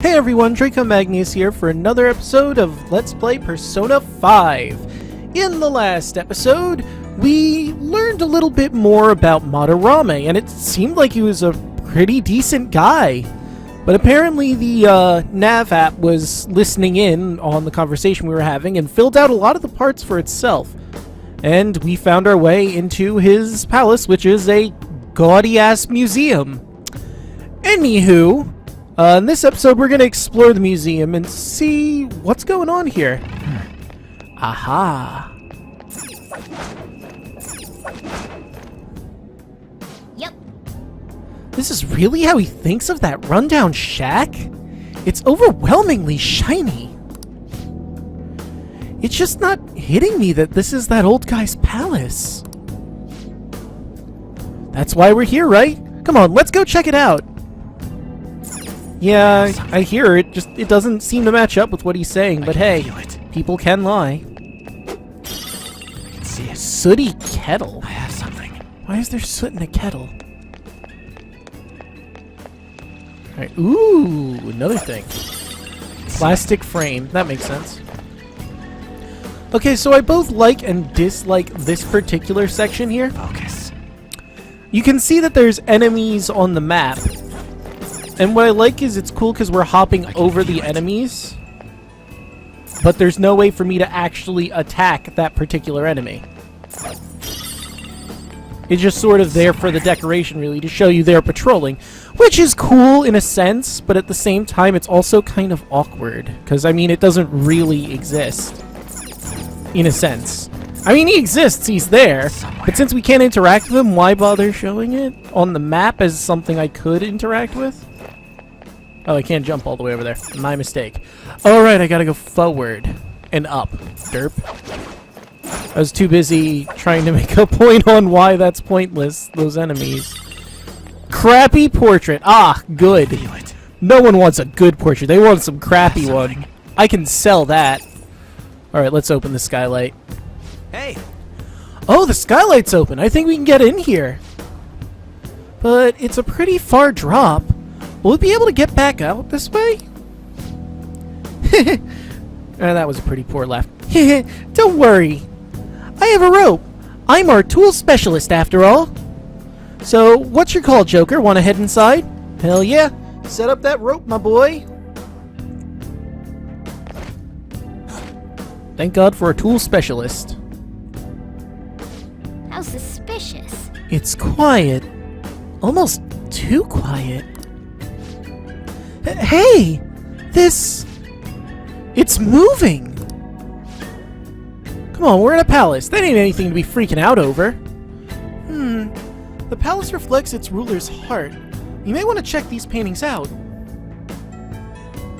Hey everyone, Draco Magnius here for another episode of Let's Play Persona 5. In the last episode, we learned a little bit more about Madarame, and it seemed like he was a pretty decent guy. But apparently the nav app was listening in on the conversation we were having and filled out a lot of the parts for itself. And we found our way into his palace, which is a gaudy-ass museum. Anywho, in this episode, we're going to explore the museum and see what's going on here. Aha. Yep. This is really how he thinks of that rundown shack? It's overwhelmingly shiny. It's just not hitting me that this is that old guy's palace. That's why we're here, right? Come on, let's go check it out. Yeah, I hear it. Just it doesn't seem to match up with what he's saying, but hey, people can lie. I can see it. Sooty kettle. I have something. Why is there soot in a kettle? Alright, ooh, another thing. Plastic frame. That makes sense. Okay, so I both like and dislike this particular section here. Focus. You can see that there's enemies on the map. And what I like is it's cool because we're hopping over the enemies. But there's no way for me to actually attack that particular enemy. It's just sort of there for the decoration, really, to show you they're patrolling. Which is cool in a sense, but at the same time it's also kind of awkward. Because, I mean, it doesn't really exist. In a sense. I mean, he exists, he's there. But since we can't interact with him, why bother showing it on the map as something I could interact with? Oh, I can't jump all the way over there. My mistake. Alright, I gotta go forward and up. Derp. I was too busy trying to make a point on why that's pointless, those enemies. Crappy portrait. Ah, good. No one wants a good portrait. They want some crappy one. I can sell that. Alright, let's open the skylight. Hey! Oh, the skylight's open. I think we can get in here. But it's a pretty far drop. Will we be able to get back out this way? That was a pretty poor laugh. Don't worry. I have a rope. I'm our tool specialist after all. So, what's your call, Joker? Want to head inside? Hell yeah. Set up that rope, my boy. Thank God for a tool specialist. How suspicious. It's quiet. Almost too quiet. Hey! This... It's moving! Come on, we're in a palace. That ain't anything to be freaking out over. The palace reflects its ruler's heart. You may want to check these paintings out.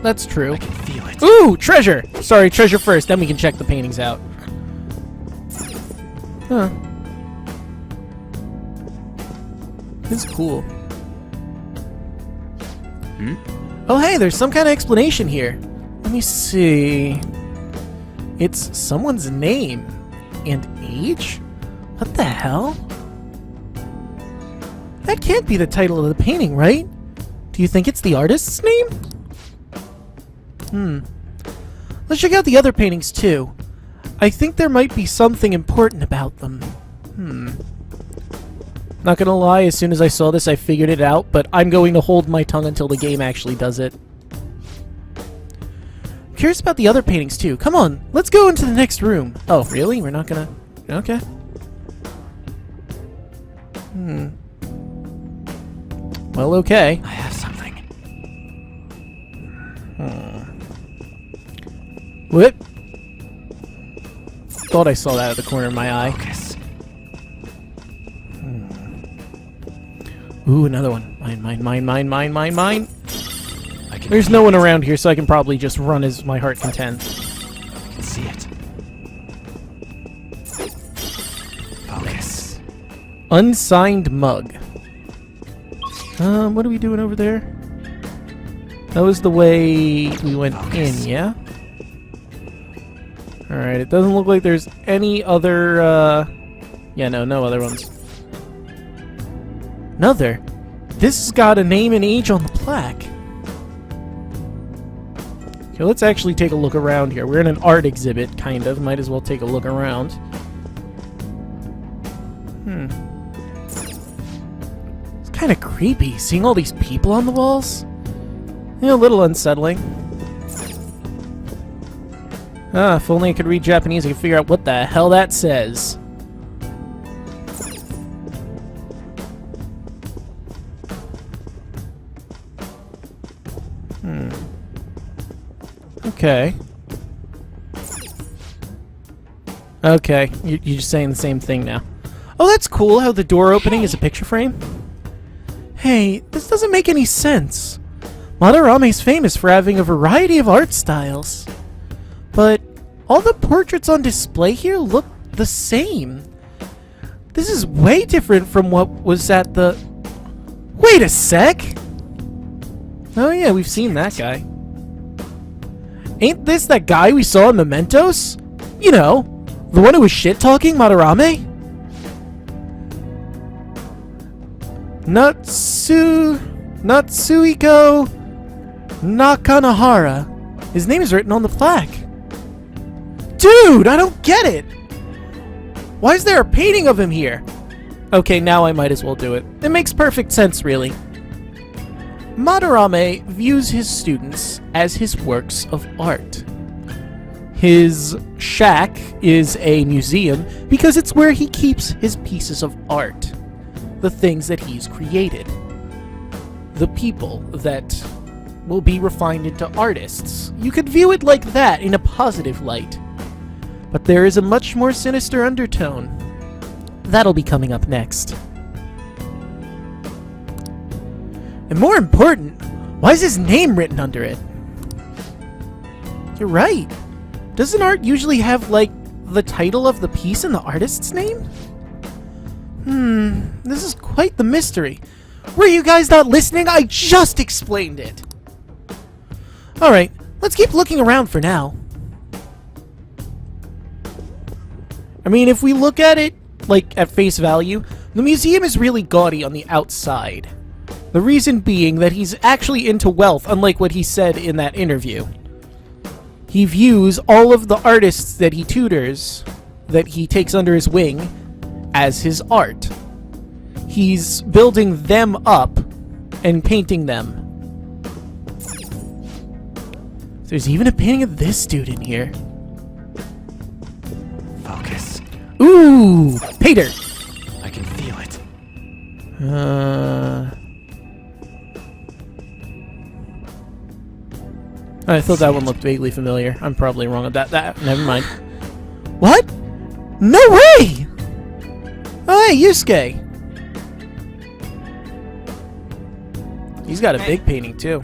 That's true. I can feel it. Ooh! Treasure! Sorry, treasure first, then we can check the paintings out. Huh. This is cool. Oh hey, there's some kind of explanation here. Let me see. It's someone's name. And age? What the hell? That can't be the title of the painting, right? Do you think it's the artist's name? Let's check out the other paintings too. I think there might be something important about them. Not gonna lie, as soon as I saw this, I figured it out, but I'm going to hold my tongue until the game actually does it. I'm curious about the other paintings, too. Come on, let's go into the next room. Oh, really? We're not gonna... Okay. Well, okay. I have something. What? Thought I saw that at the corner of my eye. Focus. Ooh, another one. Mine. I can There's no one around here, so I can probably just run as my heart content. I can see it. Focus. Unsigned mug. What are we doing over there? That was the way we went in, yeah? Alright, it doesn't look like there's any other, yeah, no other ones. Another? This has got a name and age on the plaque. Okay, let's actually take a look around here. We're in an art exhibit, kind of. Might as well take a look around. It's kind of creepy, seeing all these people on the walls. Yeah, a little unsettling. Ah, if only I could read Japanese, I could figure out what the hell that says. Okay. Okay, you're just saying the same thing now. Oh, that's cool how the door opening is a picture frame. Hey, this doesn't make any sense. Madarame is famous for having a variety of art styles. But all the portraits on display here look the same. This is way different from what was at the... Wait a sec! Oh yeah, we've seen that guy. Ain't this that guy we saw in Mementos? You know, the one who was shit-talking Madarame? Natsuhiko Nakanahara. His name is written on the plaque. Dude, I don't get it! Why is there a painting of him here? Okay, now I might as well do it. It makes perfect sense, really. Madarame views his students as his works of art. His shack is a museum because it's where he keeps his pieces of art. The things that he's created. The people that will be refined into artists. You could view it like that, in a positive light. But there is a much more sinister undertone. That'll be coming up next. And more important, why is his name written under it? You're right. Doesn't art usually have, like, the title of the piece and the artist's name? This is quite the mystery. Were you guys not listening? I just explained it. Alright, let's keep looking around for now. I mean, if we look at it, like, at face value, the museum is really gaudy on the outside. The reason being that he's actually into wealth, unlike what he said in that interview. He views all of the artists that he tutors, that he takes under his wing, as his art. He's building them up and painting them. There's even a painting of this dude in here. Focus. Ooh! Painter! I can feel it. I thought that one looked vaguely familiar. I'm probably wrong on that. Never mind. What? No way! Oh, hey, Yusuke! He's got a big painting, too.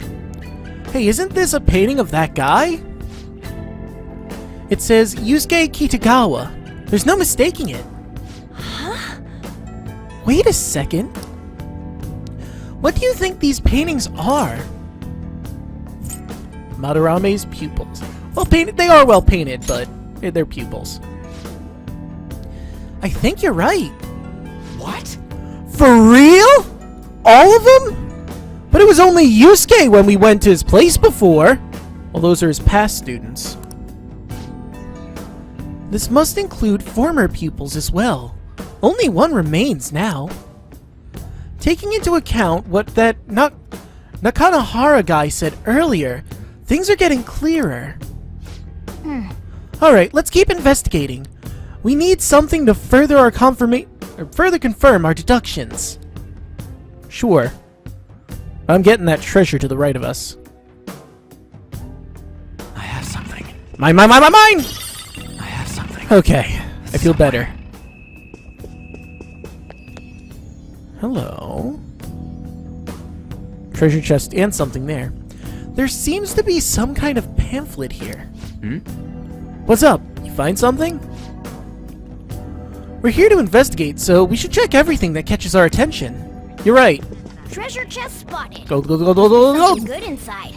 Hey, isn't this a painting of that guy? It says Yusuke Kitagawa. There's no mistaking it. Huh? Wait a second. What do you think these paintings are? Madarame's pupils. Well painted. They are well painted, but they're pupils. I think you're right. What? For real? All of them? But it was only Yusuke when we went to his place before. Well, those are his past students. This must include former pupils as well. Only one remains now. Taking into account what that Nakanahara guy said earlier, things are getting clearer. Alright, let's keep investigating. We need something to further confirm our deductions. Sure. I'm getting that treasure to the right of us. I have something. Mine! I have something. Okay, I feel better. Hello. Treasure chest and something there. There seems to be some kind of pamphlet here. What's up? You find something? We're here to investigate, so we should check everything that catches our attention. You're right. Treasure chest spotted. Go, go, go, go, go, go, Something go. good inside.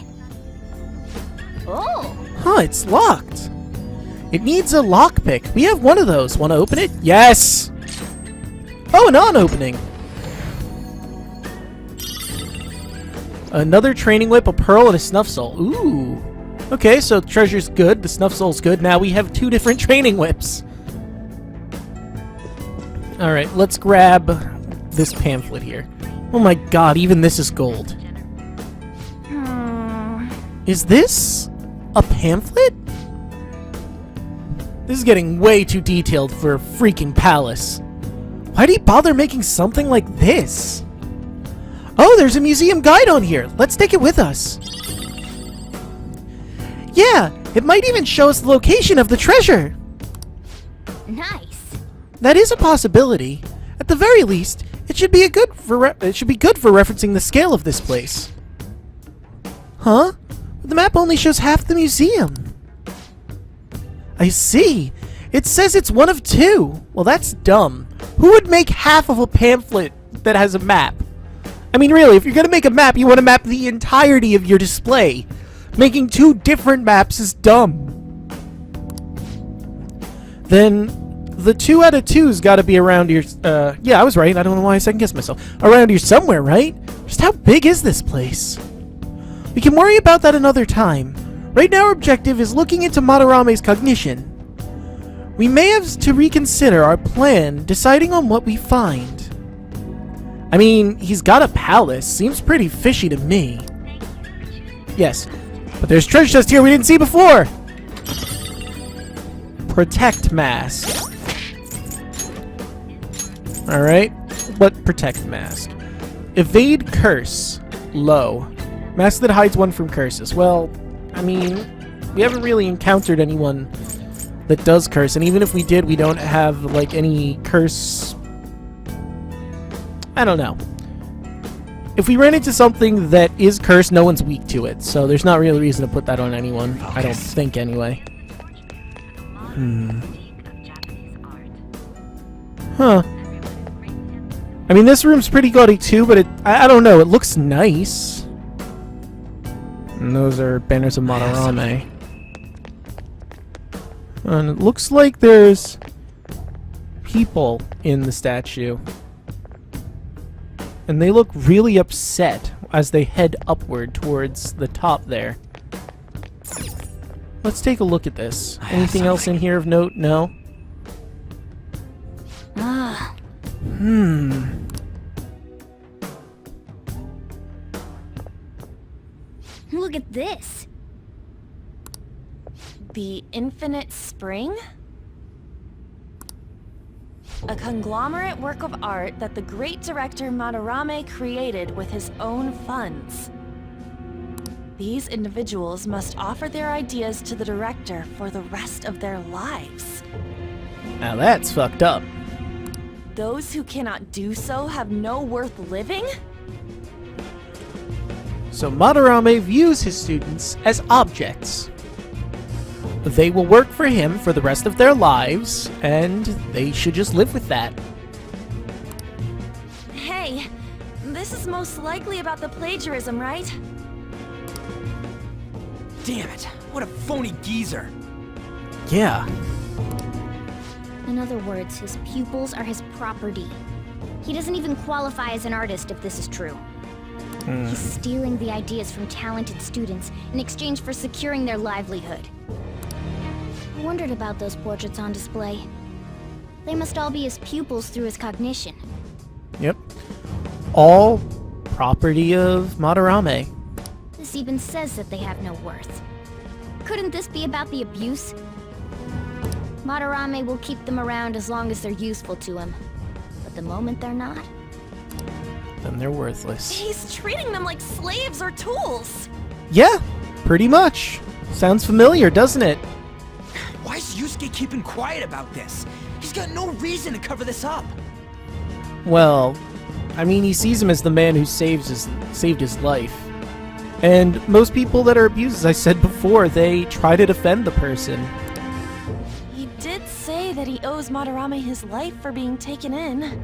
Oh, Huh, it's locked. It needs a lockpick. We have one of those. Want to open it? Yes! Oh, an on-opening. Another training whip, a pearl, and a snuff soul. Ooh. Okay, so the treasure's good, the snuff soul's good. Now we have 2 different training whips. Alright, let's grab this pamphlet here. Oh my god, even this is gold. Is this a pamphlet? This is getting way too detailed for a freaking palace. Why do you bother making something like this? Oh, there's a museum guide on here. Let's take it with us. Yeah, it might even show us the location of the treasure. Nice. That is a possibility. At the very least, it should be good for referencing the scale of this place. Huh? The map only shows half the museum. I see. It says it's one of 2. Well, that's dumb. Who would make half of a pamphlet that has a map? I mean, really, if you're gonna make a map, you want to map the entirety of your display. Making 2 different maps is dumb. Then the 2 out of 2's gotta be around here. Yeah, I was right. I don't know why I second-guessed myself. Around here somewhere, right? Just how big is this place? We can worry about that another time. Right now our objective is looking into Madarame's cognition. We may have to reconsider our plan, deciding on what we find. I mean, he's got a palace. Seems pretty fishy to me. Yes, but there's treasure chest here we didn't see before! Protect mask. Alright, what protect mask? Evade curse. Low. Mask that hides one from curses. Well, I mean, we haven't really encountered anyone that does curse, and even if we did, we don't have, like, any curse... I don't know. If we ran into something that is cursed, no one's weak to it, so there's not really a reason to put that on anyone. Focus. I don't think, anyway. Huh. I mean, this room's pretty gaudy, too, but I don't know, it looks nice. And those are banners of Madarame. And it looks like there's people in the statue. And they look really upset as they head upward towards the top there. Let's take a look at this. Anything else in here of note? No? Look at this. The Infinite Spring? A conglomerate work of art that the great director Madarame created with his own funds. These individuals must offer their ideas to the director for the rest of their lives. Now that's fucked up. Those who cannot do so have no worth living? So Madarame views his students as objects. They will work for him for the rest of their lives, and they should just live with that. Hey, this is most likely about the plagiarism, right? Damn it! What a phony geezer! Yeah. In other words, his pupils are his property. He doesn't even qualify as an artist if this is true. He's stealing the ideas from talented students in exchange for securing their livelihood. I wondered about those portraits on display. They must all be his pupils through his cognition. Yep. All property of Madarame. This even says that they have no worth. Couldn't this be about the abuse? Madarame will keep them around as long as they're useful to him. But the moment they're not... then they're worthless. He's treating them like slaves or tools! Yeah, pretty much. Sounds familiar, doesn't it? Why is Yusuke keeping quiet about this? He's got no reason to cover this up. Well, I mean, he sees him as the man who saved his life. And most people that are abused, as I said before, they try to defend the person. He did say that he owes Madarame his life for being taken in.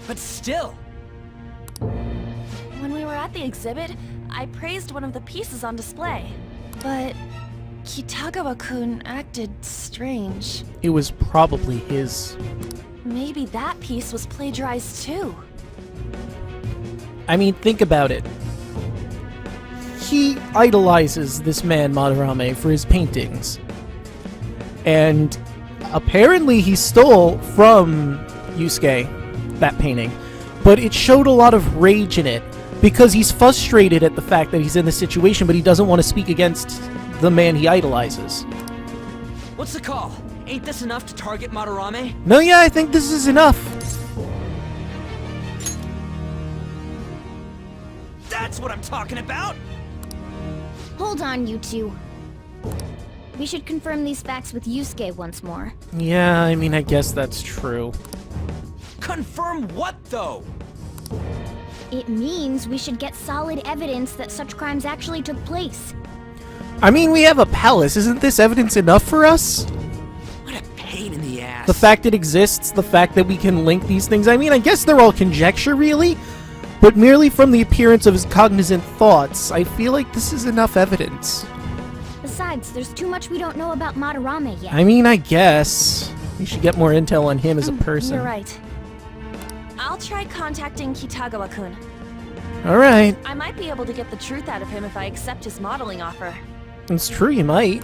But still. When we were at the exhibit, I praised one of the pieces on display. But Kitagawa-kun acted strange. It was probably his. Maybe that piece was plagiarized too. I mean, think about it. he idolizes this man, Madarame, for his paintings. And apparently he stole from Yusuke that painting. But it showed a lot of rage in it, because he's frustrated at the fact that he's in this situation, but he doesn't want to speak against the man he idolizes. What's the call? Ain't this enough to target Madarame? No, yeah, I think this is enough. That's what I'm talking about! Hold on, you two. We should confirm these facts with Yusuke once more. Yeah, I mean, I guess that's true. Confirm what, though? It means we should get solid evidence that such crimes actually took place. I mean, we have a palace. Isn't this evidence enough for us? What a pain in the ass. The fact it exists, the fact that we can link these things. I mean, I guess they're all conjecture, really. But merely from the appearance of his cognizant thoughts, I feel like this is enough evidence. Besides, there's too much we don't know about Madarame yet. I mean, I guess we should get more intel on him as a person. You're right. I'll try contacting Kitagawa-kun. Alright. I might be able to get the truth out of him if I accept his modeling offer. It's true, you might.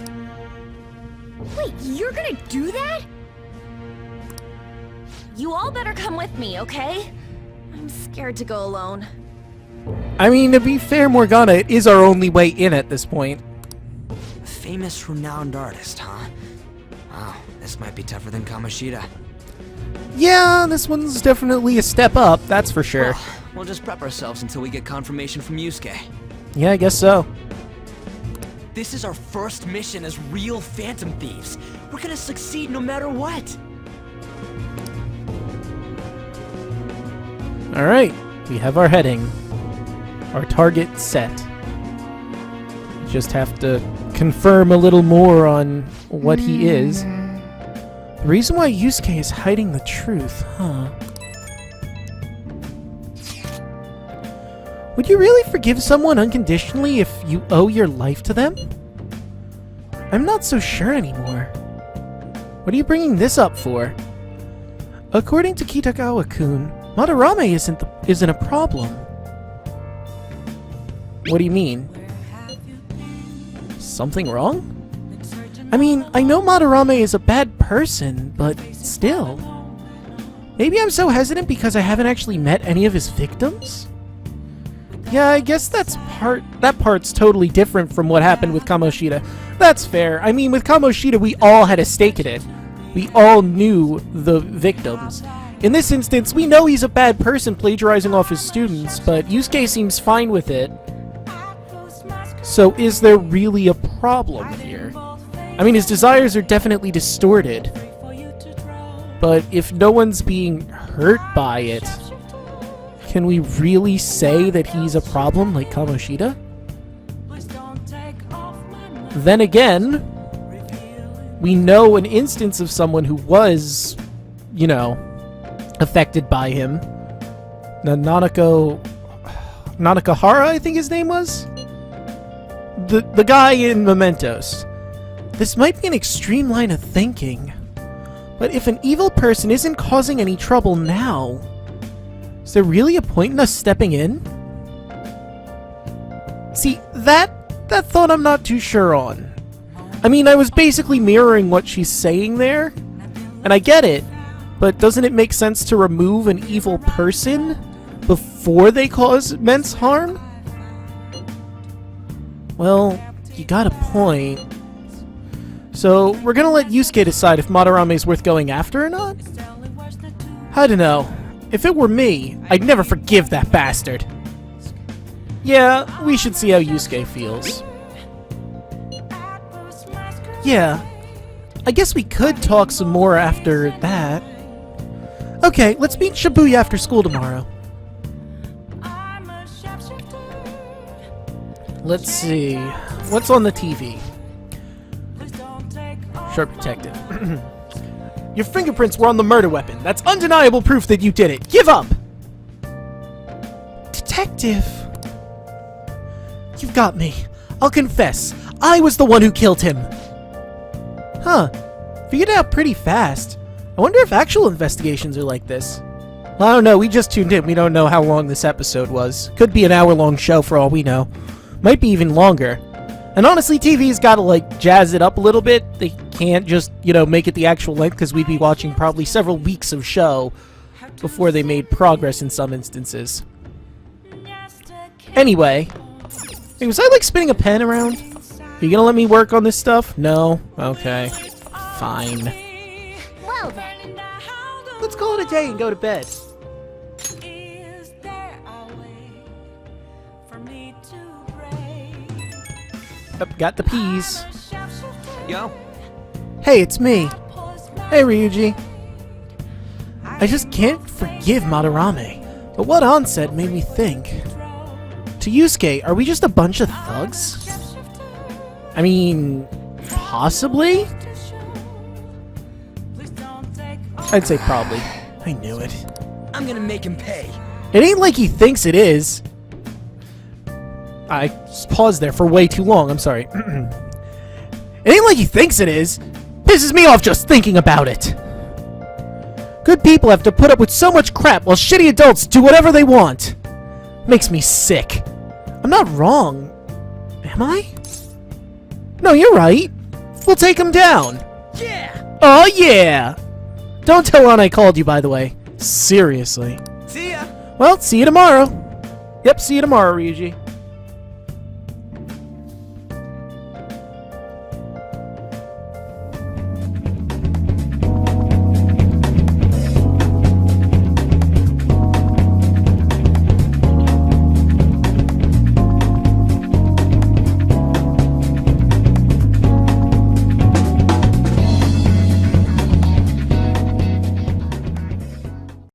Wait, you're gonna do that? You all better come with me, okay? I'm scared to go alone. I mean, to be fair, Morgana, it is our only way in at this point. Famous, renowned artist, huh? Wow, this might be tougher than Kamoshida. Yeah, this one's definitely a step up, that's for sure. Well, we'll just prep ourselves until we get confirmation from Yusuke. Yeah, I guess so. This is our first mission as real Phantom Thieves. We're gonna succeed no matter what. Alright, we have our heading. Our target set. Just have to confirm a little more on what he is. The reason why Yusuke is hiding the truth, huh? Would you really forgive someone unconditionally if you owe your life to them? I'm not so sure anymore. What are you bringing this up for? According to Kitagawa-kun, Madarame isn't a problem. What do you mean? Something wrong? I mean, I know Madarame is a bad person, but still. Maybe I'm so hesitant because I haven't actually met any of his victims? Yeah, I guess that part's totally different from what happened with Kamoshida. That's fair. I mean, with Kamoshida, we all had a stake in it. We all knew the victims. In this instance, we know he's a bad person plagiarizing off his students, but Yusuke seems fine with it. So is there really a problem here? I mean, his desires are definitely distorted. But if no one's being hurt by it, can we really say that he's a problem like Kamoshida? Then again, we know an instance of someone who was, you know, affected by him. Nanakahara, I think his name was? The guy in Mementos. This might be an extreme line of thinking. But if an evil person isn't causing any trouble now, is there really a point in us stepping in? See, that thought I'm not too sure on. I mean, I was basically mirroring what she's saying there, and I get it, but doesn't it make sense to remove an evil person before they cause immense harm? Well, you got a point. So, we're gonna let Yusuke decide if Madarame's worth going after or not? I don't know. If it were me, I'd never forgive that bastard. Yeah, we should see how Yusuke feels. Yeah, I guess we could talk some more after that. Okay, let's meet Shibuya after school tomorrow. Let's see. What's on the TV? Sharp Detective. Your fingerprints were on the murder weapon. That's undeniable proof that you did it. Give up! Detective! You've got me. I'll confess. I was the one who killed him. Huh. Figured it out pretty fast. I wonder if actual investigations are like this. Well, I don't know. We just tuned in. We don't know how long this episode was. Could be an hour-long show for all we know. Might be even longer. And honestly, TV's gotta, like, jazz it up a little bit. They can't just, you know, make it the actual length, because we'd be watching probably several weeks of show before they made progress in some instances. Anyway. Hey, was I, like, spinning a pen around? Are you gonna let me work on this stuff? No? Okay. Fine. Well then. Let's call it a day and go to bed. Yep, got the peas. Yo. Hey, it's me. Hey, Ryuji. I just can't forgive Madarame, but what An said made me think. To Yusuke, are we just a bunch of thugs? I mean, possibly? I'd say probably. I knew it. I'm gonna make him pay. It ain't like he thinks it is. I paused there for way too long, I'm sorry. It ain't like he thinks it is. Pisses me off just thinking about it. Good people have to put up with so much crap while shitty adults do whatever they want. Makes me sick. I'm not wrong. Am I? No, you're right. We'll take him down. Yeah! Oh, yeah! Don't tell Ron I called you, by the way. Seriously. See ya! Well, see you tomorrow. Yep, see you tomorrow, Ryuji.